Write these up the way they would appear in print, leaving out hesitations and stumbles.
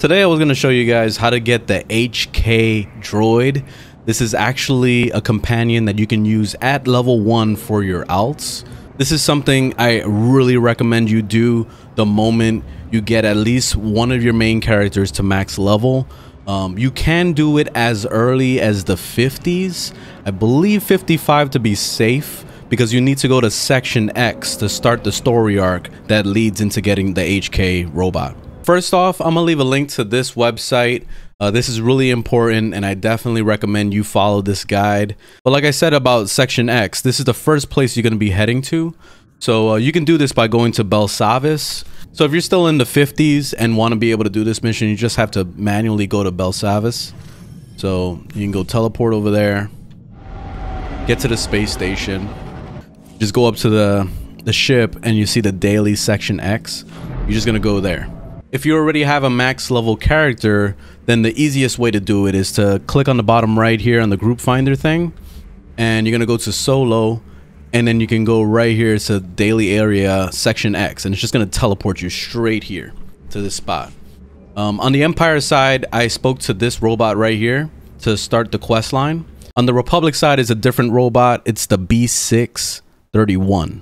Today I was going to show you guys how to get the HK droid. This is actually a companion that you can use at level 1 for your alts. This is something I really recommend you do the moment you get at least one of your main characters to max level. You can do it as early as the 50s. I believe 55 to be safe, because you need to go to Section X to start the story arc that leads into getting the HK robot. First off, I'm gonna leave a link to this website. This is really important, and I definitely recommend you follow this guide. But like I said about Section X, this is the first place you're gonna be heading to. So you can do this by going to Belsavis. So if you're still in the 50s and want to be able to do this mission, you just have to manually go to Belsavis. So you can go teleport over there, get to the space station, just go up to the ship, and you see the daily Section X. You're just gonna go there. If you already have a max level character, then the easiest way to do it is to click on the bottom right here on the group finder thing, and you're gonna go to solo, and then you can go right here to daily area Section X, and it's just gonna teleport you straight here to this spot. On the Empire side, I spoke to this robot right here to start the quest line. On the Republic side is a different robot. It's the B631.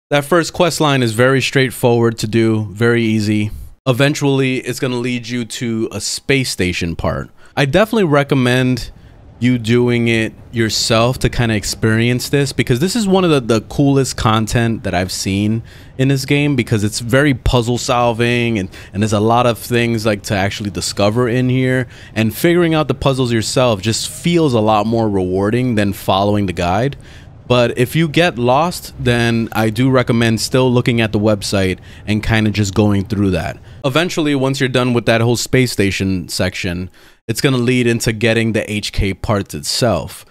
That first quest line is very straightforward to do, very easy. Eventually, it's going to lead you to a space station part. I definitely recommend you doing it yourself to kind of experience this, because this is one of the coolest content that I've seen in this game, because it's very puzzle solving, and there's a lot of things like to actually discover in here, and figuring out the puzzles yourself just feels a lot more rewarding than following the guide. But if you get lost, then I do recommend still looking at the website and kind of just going through that. Eventually, once you're done with that whole space station section, it's going to lead into getting the HK parts itself.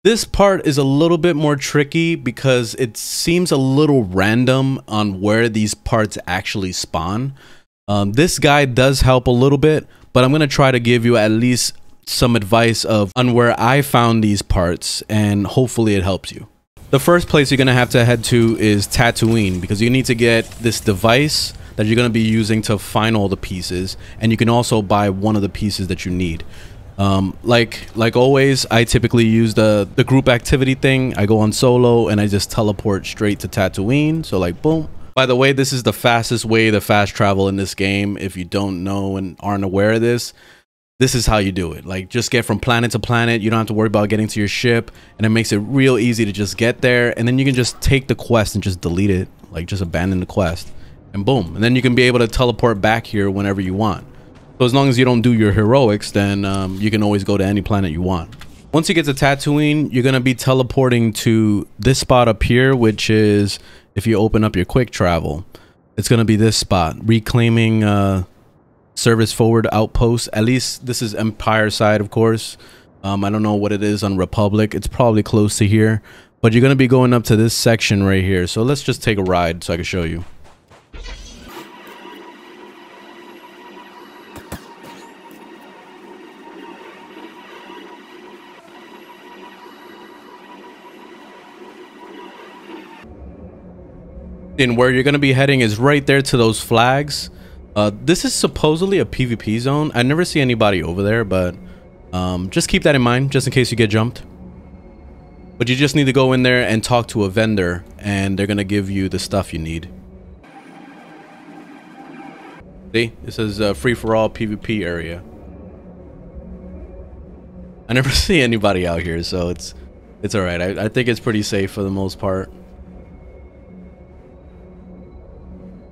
This part is a little bit more tricky because it seems a little random on where these parts actually spawn. This guide does help a little bit, but I'm going to try to give you at least some advice on where I found these parts, and hopefully it helps you. The first place you're going to have to head to is Tatooine, because you need to get this device that you're going to be using to find all the pieces, and you can also buy one of the pieces that you need. Like always, I typically use the group activity thing. I go on solo and I just teleport straight to Tatooine. So like boom. By the way, this is the fastest way to fast travel in this game. If you don't know and aren't aware of this, this is how you do it. Like, just get from planet to planet. You don't have to worry about getting to your ship, and it makes it real easy to just get there, and then you can just take the quest and just delete it, like just abandon the quest, and boom, and then you can be able to teleport back here whenever you want. So as long as you don't do your heroics, then you can always go to any planet you want. Once you get to Tatooine, you're gonna be teleporting to this spot up here, which is, if you open up your quick travel, it's gonna be this spot, reclaiming service forward outpost. At least this is Empire side, of course. I don't know what it is on Republic. It's probably close to here, but you're going to be going up to this section right here. So let's just take a ride so I can show you. And where you're going to be heading is right there to those flags. This is supposedly a PvP zone. I never see anybody over there, but just keep that in mind just in case you get jumped. But you just need to go in there and talk to a vendor, and they're gonna give you the stuff you need. See, it says free-for-all PvP area. I never see anybody out here, so it's all right. I think it's pretty safe for the most part.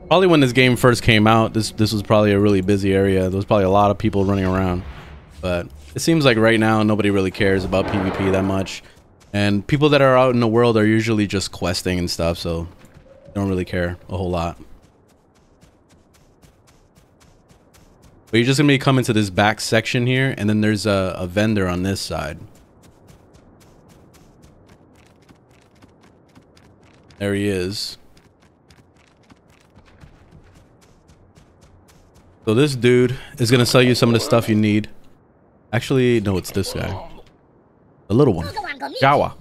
Probably when this game first came out, this was probably a really busy area. There was probably a lot of people running around. But it seems like right now nobody really cares about PvP that much. And people that are out in the world are usually just questing and stuff, so they don't really care a whole lot. But you're just gonna be coming to this back section here, and then there's a vendor on this side. There he is. So this dude is gonna sell you some of the stuff you need. Actually, no, it's this guy, the little one, Jawa.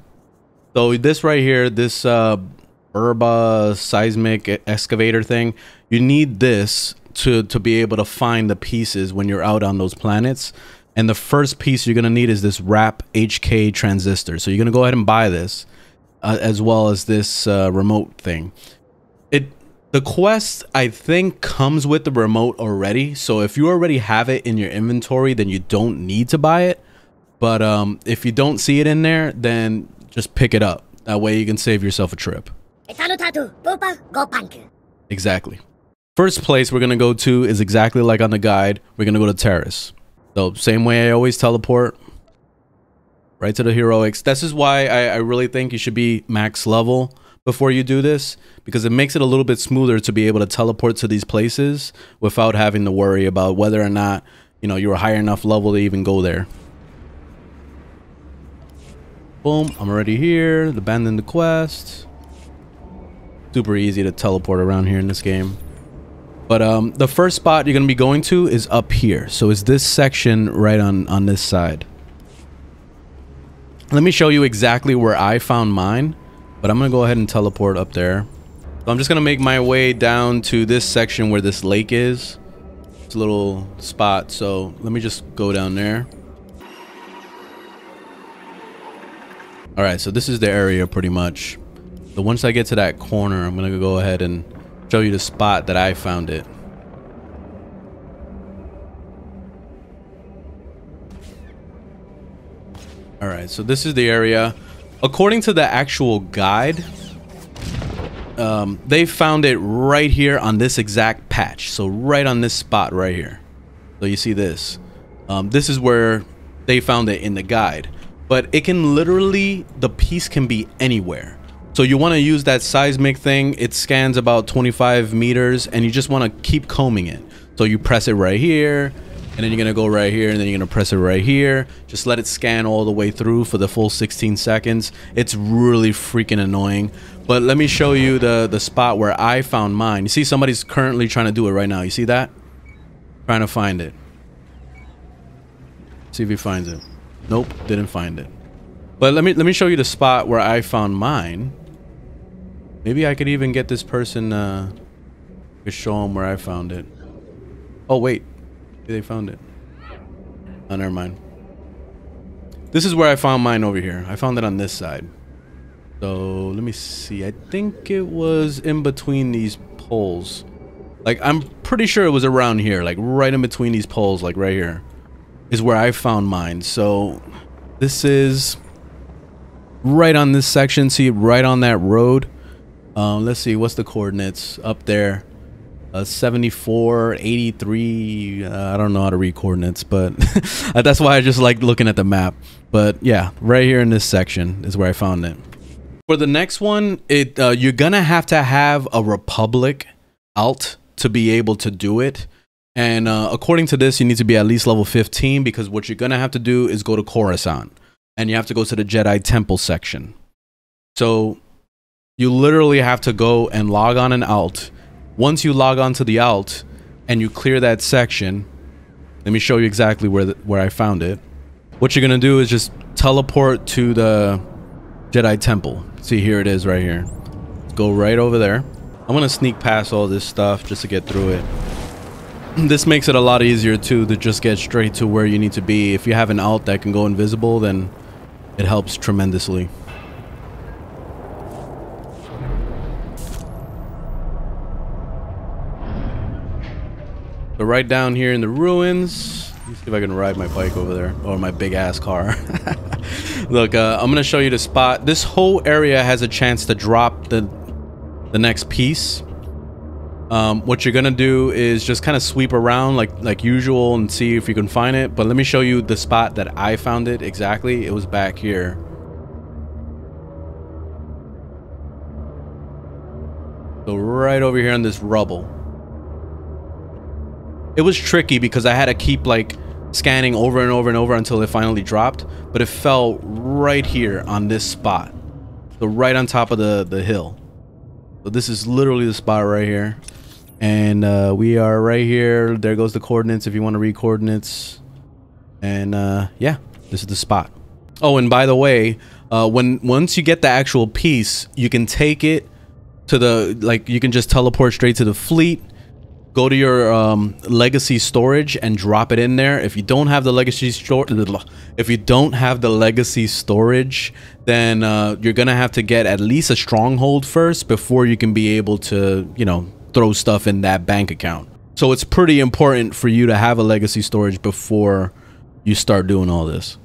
So this right here, this Urba seismic excavator thing, you need this to be able to find the pieces when you're out on those planets. And the first piece you're going to need is this wrap HK transistor. So you're going to go ahead and buy this as well as this remote thing. The quest, I think, comes with the remote already. So if you already have it in your inventory, then you don't need to buy it. But if you don't see it in there, then just pick it up. That way you can save yourself a trip. Exactly. First place we're going to go to is exactly like on the guide. We're going to go to Taris. So same way I always teleport. Right to the heroics. This is why I really think you should be max level before you do this, because it makes it a little bit smoother to be able to teleport to these places without having to worry about whether or not, you know, you're a high enough level to even go there. Boom, I'm already here. Abandon the quest. Super easy to teleport around here in this game. But the first spot you're going to be going to is up here. So it's this section right on this side. Let me show you exactly where I found mine. But I'm going to go ahead and teleport up there. So I'm just going to make my way down to this section where this lake is. It's a little spot. So let me just go down there. Alright, so this is the area pretty much. So once I get to that corner, I'm going to go ahead and show you the spot that I found it. Alright, so this is the area. According to the actual guide, they found it right here on this exact patch. So right on this spot right here. So you see this. This is where they found it in the guide. But it can literally, the piece can be anywhere. So you want to use that seismic thing. It scans about 25 meters and you just want to keep combing it. So you press it right here. And then you're going to go right here, and then you're going to press it right here. Just let it scan all the way through for the full 16 seconds. It's really freaking annoying. But let me show you the spot where I found mine. You see somebody's currently trying to do it right now. You see that? Trying to find it. See if he finds it. Nope, didn't find it. But let me show you the spot where I found mine. Maybe I could even get this person to show him where I found it. Oh, wait. They found it. Oh, never mind. This is where I found mine over here. I found it on this side. So let me see. I think it was in between these poles. Like, I'm pretty sure it was around here, like right in between these poles, like right here is where I found mine. So this is right on this section. See, right on that road. Let's see, what's the coordinates up there? 74, 83. I don't know how to read coordinates, but that's why I just like looking at the map. But yeah, right here in this section is where I found it. For the next one, you're gonna have to have a Republic alt to be able to do it. And according to this, you need to be at least level 15, because what you're gonna have to do is go to Coruscant, and you have to go to the Jedi Temple section. So you literally have to go and log on an alt. Once you log on to the alt and you clear that section, let me show you exactly where I found it. What you're gonna do is just teleport to the Jedi Temple. See, here it is right here. Go right over there. I'm gonna sneak past all this stuff just to get through it. This makes it a lot easier too, to just get straight to where you need to be. If you have an alt that can go invisible, then it helps tremendously. So right down here in the ruins, let me see if I can ride my bike over there, or my big ass car. Look, I'm gonna show you the spot. This whole area has a chance to drop the next piece. What you're gonna do is just kind of sweep around like usual and see if you can find it. But let me show you the spot that I found it exactly. It was back here. So right over here on this rubble. It was tricky because I had to keep like scanning over and over and over until it finally dropped, but it fell right here on this spot. So right on top of the hill. So this is literally the spot right here. And we are right here. There goes the coordinates if you want to read coordinates. And yeah, this is the spot. Oh, and by the way, once you get the actual piece, you can take it to the, like, you can just teleport straight to the fleet. go to your legacy storage and drop it in there. If you don't have the legacy storage, then you're gonna have to get at least a stronghold first before you can be able to, you know, throw stuff in that bank account. So it's pretty important for you to have a legacy storage before you start doing all this.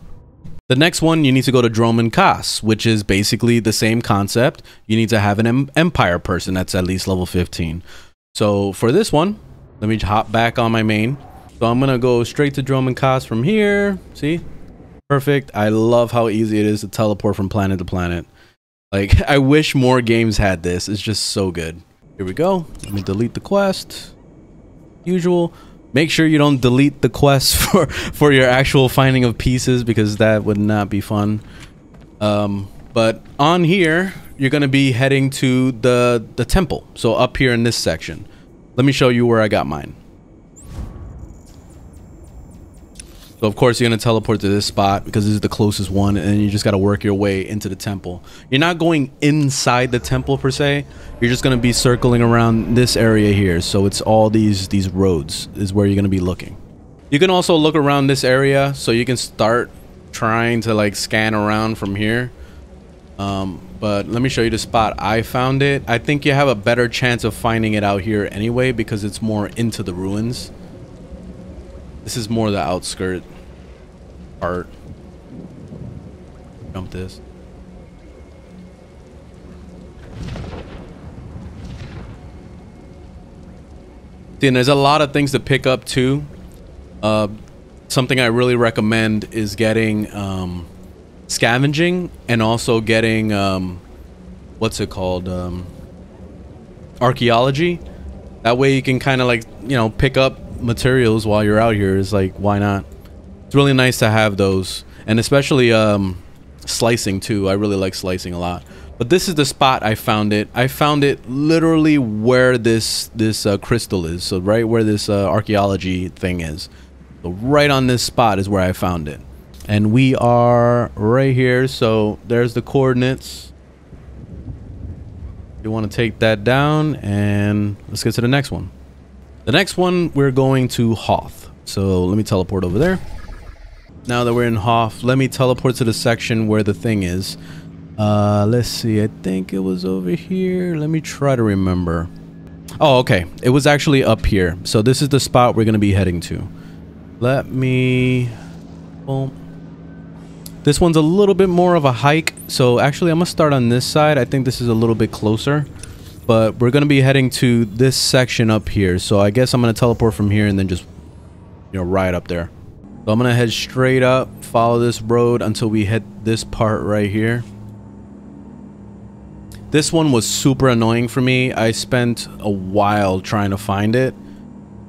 The next one, you need to go to Dromund Kaas, which is basically the same concept. You need to have an Empire person that's at least level 15. So for this one, let me hop back on my main. So I'm gonna go straight to Dromund Kaas from here. See? Perfect. I love how easy it is to teleport from planet to planet. Like, I wish more games had this. It's just so good. Here we go. Let me delete the quest. Usual. Make sure you don't delete the quest for your actual finding of pieces, because that would not be fun. But on here, you're going to be heading to the temple. So up here in this section. Let me show you where I got mine. So of course you're going to teleport to this spot because this is the closest one, and then you just got to work your way into the temple. You're not going inside the temple per se. You're just going to be circling around this area here. So it's all these roads is where you're going to be looking. You can also look around this area, so you can start trying to like scan around from here. But let me show you the spot I found it. I think you have a better chance of finding it out here anyway, because it's more into the ruins. This is more the outskirt part. Jump this. See, and there's a lot of things to pick up too. Something I really recommend is getting scavenging, and also getting what's it called, archaeology. That way you can kind of like, you know, pick up materials while you're out here. Is like, why not? It's really nice to have those, and especially slicing too. I really like slicing a lot. But this is the spot I found it. I found it literally where this crystal is. So right where this archaeology thing is. So right on this spot is where I found it. And we are right here. So there's the coordinates. You want to take that down, and let's get to the next one. The next one, we're going to Hoth. So let me teleport over there. Now that we're in Hoth, let me teleport to the section where the thing is. Let's see. I think it was over here. Let me try to remember. Oh, okay. It was actually up here. So this is the spot we're going to be heading to. Let me... Boom. This one's a little bit more of a hike. So actually, I'm going to start on this side. I think this is a little bit closer. But we're going to be heading to this section up here. So I guess I'm going to teleport from here and then just, you know, ride up there. So I'm going to head straight up, follow this road until we hit this part right here. This one was super annoying for me. I spent a while trying to find it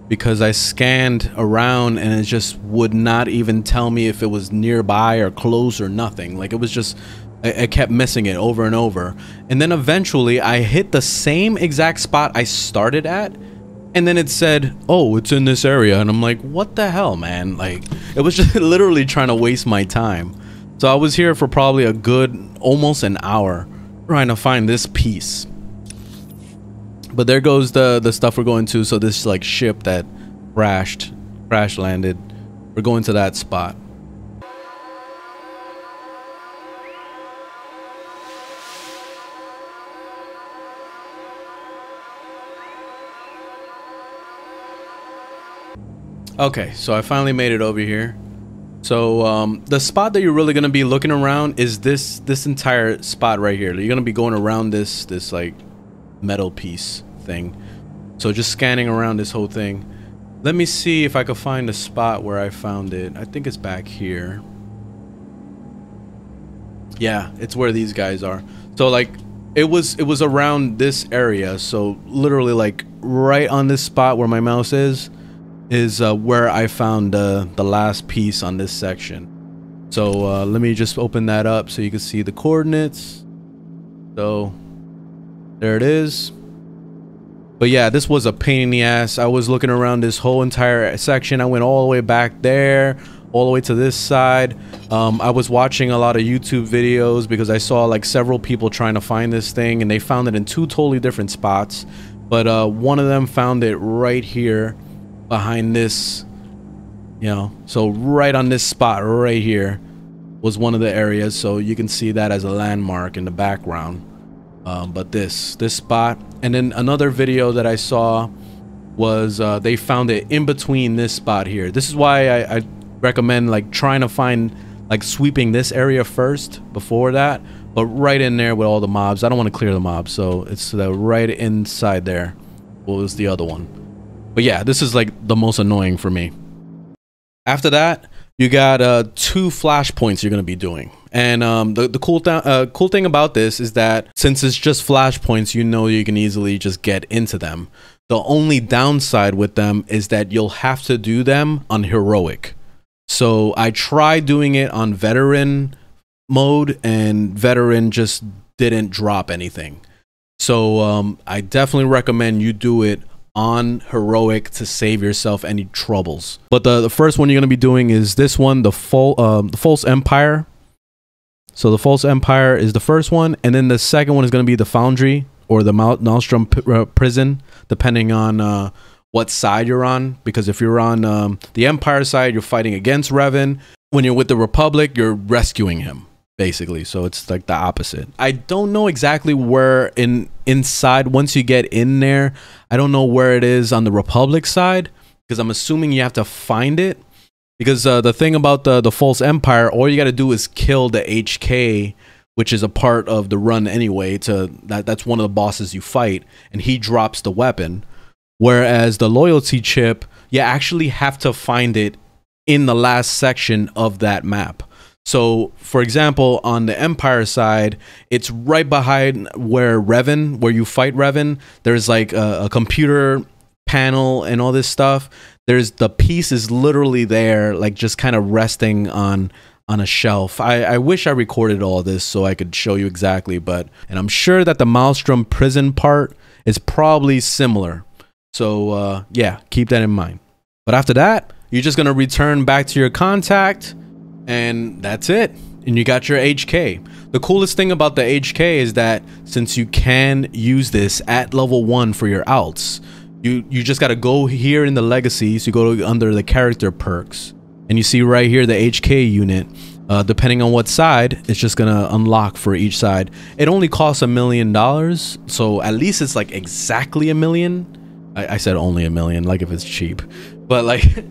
because I scanned around and it just would not even tell me if it was nearby or close or nothing. Like, it was just... I kept missing it over and over, and then eventually I hit the same exact spot I started at, and then it said, oh, it's in this area, and I'm like, what the hell, man? Like, it was just literally trying to waste my time. So I was here for probably a good almost an hour trying to find this piece. But there goes the stuff we're going to. So this like ship that crash landed, we're going to that spot. Okay, so I finally made it over here. So the spot that you're really gonna be looking around is this entire spot right here. You're gonna be going around this like metal piece thing. So just scanning around this whole thing. Let me see if I could find a spot where I found it. I think it's back here. Yeah, it's where these guys are. So like it was around this area. So literally like right on this spot where my mouse is where I found the last piece on this section. So let me just open that up so you can see the coordinates. So there it is. But yeah, this was a pain in the ass. I was looking around this whole entire section. I went all the way back there, all the way to this side. I was watching a lot of YouTube videos because I saw like several people trying to find this thing, and they found it in two totally different spots. but one of them found it right here behind this, you know, so right on this spot right here was one of the areas, so you can see that as a landmark in the background. But this spot, and then another video that I saw was they found it in between this spot here. This is why I recommend like trying to find, like, sweeping this area first before that, but right in there with all the mobs. I don't want to clear the mobs, so it's right inside there. What was the other one? But yeah, this is like the most annoying for me. After that, you got 2 flashpoints you're going to be doing. And the cool thing about this is that since it's just flashpoints, you know you can easily just get into them. The only downside with them is that you'll have to do them on heroic. So I tried doing it on veteran mode, and veteran just didn't drop anything. So I definitely recommend you do it on heroic to save yourself any troubles. But the first one you're going to be doing is this one, the False Empire. So the False Empire is the first one, and then the second one is going to be the Foundry or the Maelstrom prison, depending on what side you're on. Because if you're on the Empire side, you're fighting against Revan. When you're with the Republic, you're rescuing him, basically. So it's like the opposite. I don't know exactly where inside, once you get in there, I don't know where it is on the Republic side, because I'm assuming you have to find it. Because the thing about the False Empire, all you got to do is kill the HK, which is a part of the run anyway. That's one of the bosses you fight, and he drops the weapon. Whereas the loyalty chip, you actually have to find it in the last section of that map. So, for example, on the Empire side, it's right behind where you fight Revan. There's like a computer panel and all this stuff. The piece is literally there, like just kind of resting on a shelf. I wish I recorded all this so I could show you exactly, and I'm sure that the Maelstrom prison part is probably similar. So yeah, keep that in mind. But after that, you're just gonna return back to your contact, and that's it. And you got your HK. The coolest thing about the HK is that since you can use this at level 1 for your alts, you just got to go here in the legacies. You go to under the character perks, and you see right here the HK unit. Depending on what side, it's just gonna unlock for each side. It only costs $1 million, so at least it's like exactly $1 million. I said only $1 million, like if it's cheap, but like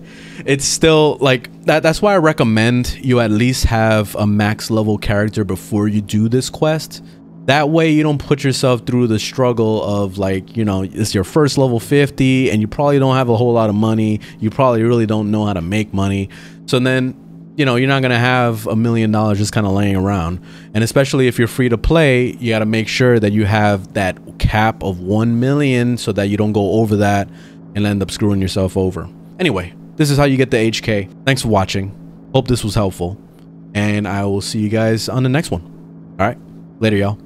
it's still like that. That's why I recommend you at least have a max level character before you do this quest. That way you don't put yourself through the struggle of, like, you know, it's your first level 50 and you probably don't have a whole lot of money. You probably really don't know how to make money. So then, you know, you're not going to have $1 million just kind of laying around. And especially if you're free to play, you got to make sure that you have that cap of 1 million so that you don't go over that and end up screwing yourself over. Anyway, this is how you get the HK. Thanks for watching. Hope this was helpful. And I will see you guys on the next one. All right. Later, y'all.